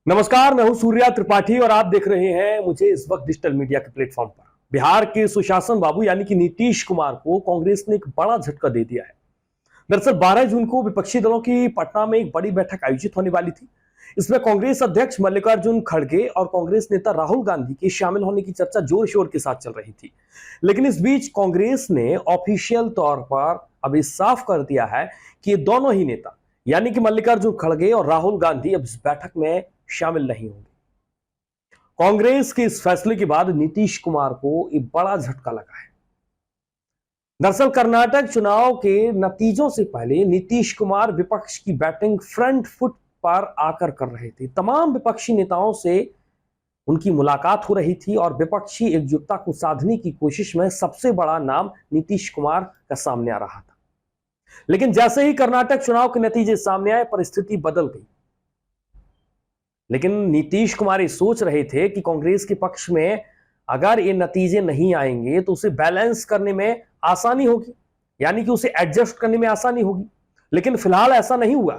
नमस्कार, मैं हूं सूर्या त्रिपाठी और आप देख रहे हैं मुझे इस वक्त डिजिटल मीडिया के प्लेटफॉर्म पर। बिहार के सुशासन बाबू यानी कि नीतीश कुमार को कांग्रेस ने एक बड़ा झटका दे दिया है। दरअसल 12 जून को विपक्षी दलों की पटना में एक बड़ी बैठक आयोजित होने वाली थी। इसमें कांग्रेस अध्यक्ष मल्लिकार्जुन खड़गे और कांग्रेस नेता राहुल गांधी के शामिल होने की चर्चा जोर शोर के साथ चल रही थी। लेकिन इस बीच कांग्रेस ने ऑफिशियल तौर पर अभी साफ कर दिया है कि ये दोनों ही नेता यानी कि मल्लिकार्जुन खड़गे और राहुल गांधी अब इस बैठक में शामिल नहीं होंगे। कांग्रेस के इस फैसले के बाद नीतीश कुमार को एक बड़ा झटका लगा है। दरअसल कर्नाटक चुनाव के नतीजों से पहले नीतीश कुमार विपक्ष की बैटिंग फ्रंट फुट पर आकर कर रहे थे। तमाम विपक्षी नेताओं से उनकी मुलाकात हो रही थी और विपक्षी एकजुटता को साधने की कोशिश में सबसे बड़ा नाम नीतीश कुमार का सामने आ रहा था। लेकिन जैसे ही कर्नाटक चुनाव के नतीजे सामने आए, परिस्थिति बदल गई। लेकिन नीतीश कुमार ये सोच रहे थे कि कांग्रेस के पक्ष में अगर ये नतीजे नहीं आएंगे तो उसे बैलेंस करने में आसानी होगी, यानी कि उसे एडजस्ट करने में आसानी होगी। लेकिन फिलहाल ऐसा नहीं हुआ।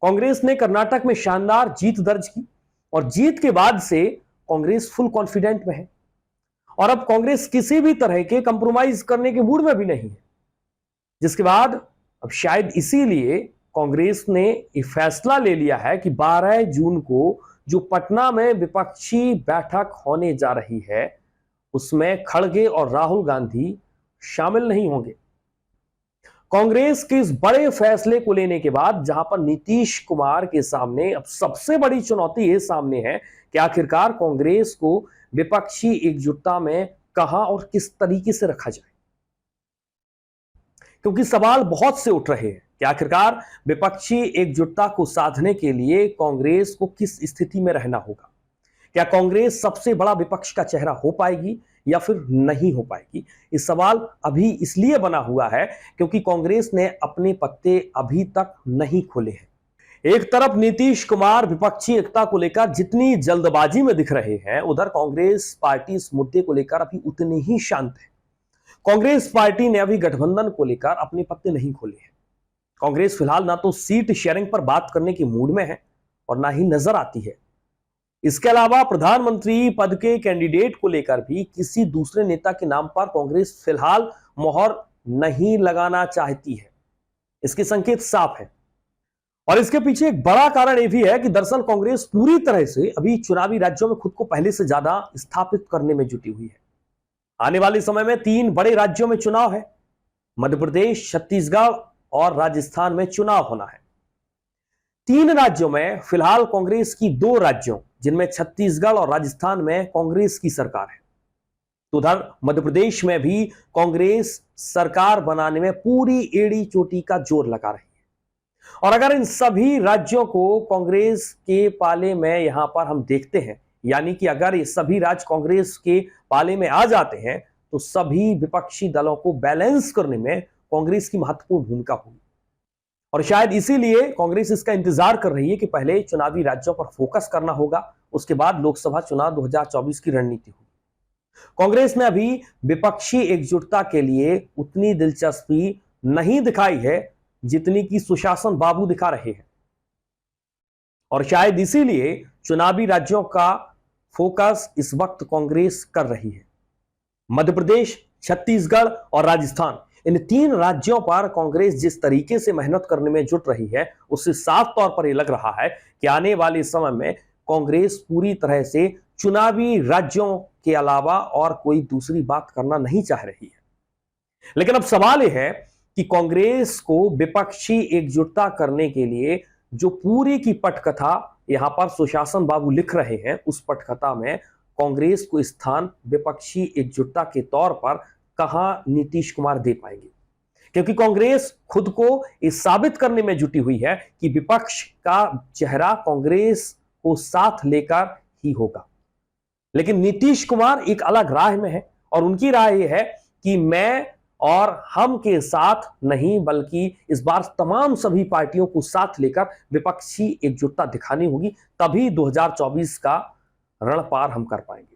कांग्रेस ने कर्नाटक में शानदार जीत दर्ज की और जीत के बाद से कांग्रेस फुल कॉन्फिडेंट में है और अब कांग्रेस किसी भी तरह के कंप्रोमाइज करने के मूड में भी नहीं है। जिसके बाद अब शायद इसीलिए कांग्रेस ने ये फैसला ले लिया है कि 12 जून को जो पटना में विपक्षी बैठक होने जा रही है उसमें खड़गे और राहुल गांधी शामिल नहीं होंगे। कांग्रेस के इस बड़े फैसले को लेने के बाद जहां पर नीतीश कुमार के सामने अब सबसे बड़ी चुनौती ये सामने है कि आखिरकार कांग्रेस को विपक्षी एकजुटता में कहां और किस तरीके से रखा जाए, क्योंकि सवाल बहुत से उठ रहे हैं कि आखिरकार विपक्षी एकजुटता को साधने के लिए कांग्रेस को किस स्थिति में रहना होगा। क्या कांग्रेस सबसे बड़ा विपक्ष का चेहरा हो पाएगी या फिर नहीं हो पाएगी? ये सवाल अभी इसलिए बना हुआ है क्योंकि कांग्रेस ने अपने पत्ते अभी तक नहीं खोले हैं। एक तरफ नीतीश कुमार विपक्षी एकता को लेकर जितनी जल्दबाजी में दिख रहे हैं, उधर कांग्रेस पार्टी इस मुद्दे को लेकर अभी उतनी ही शांत है। कांग्रेस पार्टी ने अभी गठबंधन को लेकर अपने पत्ते नहीं खोले हैं। कांग्रेस फिलहाल ना तो सीट शेयरिंग पर बात करने के मूड में है और ना ही नजर आती है। इसके अलावा प्रधानमंत्री पद के कैंडिडेट को लेकर भी किसी दूसरे नेता के नाम पर कांग्रेस फिलहाल मोहर नहीं लगाना चाहती है। इसके संकेत साफ है और इसके पीछे एक बड़ा कारण यह भी है कि दरअसल कांग्रेस पूरी तरह से अभी चुनावी राज्यों में खुद को पहले से ज्यादा स्थापित करने में जुटी हुई है। आने वाले समय में 3 बड़े राज्यों में चुनाव है। मध्य प्रदेश, छत्तीसगढ़ और राजस्थान में चुनाव होना है। 3 राज्यों में फिलहाल कांग्रेस की 2 राज्यों जिनमें छत्तीसगढ़ और राजस्थान में कांग्रेस की सरकार है। तो उधर मध्य प्रदेश में भी कांग्रेस सरकार बनाने में पूरी एड़ी चोटी का जोर लगा रही है। और अगर इन सभी राज्यों को कांग्रेस के पाले में यहां पर हम देखते हैं, यानी कि अगर ये सभी राज्य कांग्रेस के पाले में आ जाते हैं तो सभी विपक्षी दलों को बैलेंस करने में कांग्रेस की महत्वपूर्ण भूमिका होगी। और शायद इसीलिए कांग्रेस इसका इंतजार कर रही है कि पहले चुनावी राज्यों पर फोकस करना होगा, उसके बाद लोकसभा चुनाव 2024 की रणनीति होगी। कांग्रेस ने अभी विपक्षी एकजुटता के लिए उतनी दिलचस्पी नहीं दिखाई है जितनी कि सुशासन बाबू दिखा रहे हैं और शायद इसीलिए चुनावी राज्यों का फोकस इस वक्त कांग्रेस कर रही है। मध्य प्रदेश, छत्तीसगढ़ और राजस्थान, इन 3 राज्यों पर कांग्रेस जिस तरीके से मेहनत करने में जुट रही है उससे साफ तौर पर यह लग रहा है कि आने वाले समय में कांग्रेस पूरी तरह से चुनावी राज्यों के अलावा और कोई दूसरी बात करना नहीं चाह रही है। लेकिन अब सवाल यह है कि कांग्रेस को विपक्षी एकजुटता करने के लिए जो पूरी की पटकथा यहां पर सुशासन बाबू लिख रहे हैं, उस पटकथा में कांग्रेस को स्थान विपक्षी एकजुटता के तौर पर कहां नीतीश कुमार दे पाएंगे, क्योंकि कांग्रेस खुद को इस साबित करने में जुटी हुई है कि विपक्ष का चेहरा कांग्रेस को साथ लेकर ही होगा। लेकिन नीतीश कुमार एक अलग राह में है और उनकी राह यह है कि मैं और हम के साथ नहीं, बल्कि इस बार तमाम सभी पार्टियों को साथ लेकर विपक्षी एकजुटता दिखानी होगी, तभी 2024 का रण पार हम कर पाएंगे।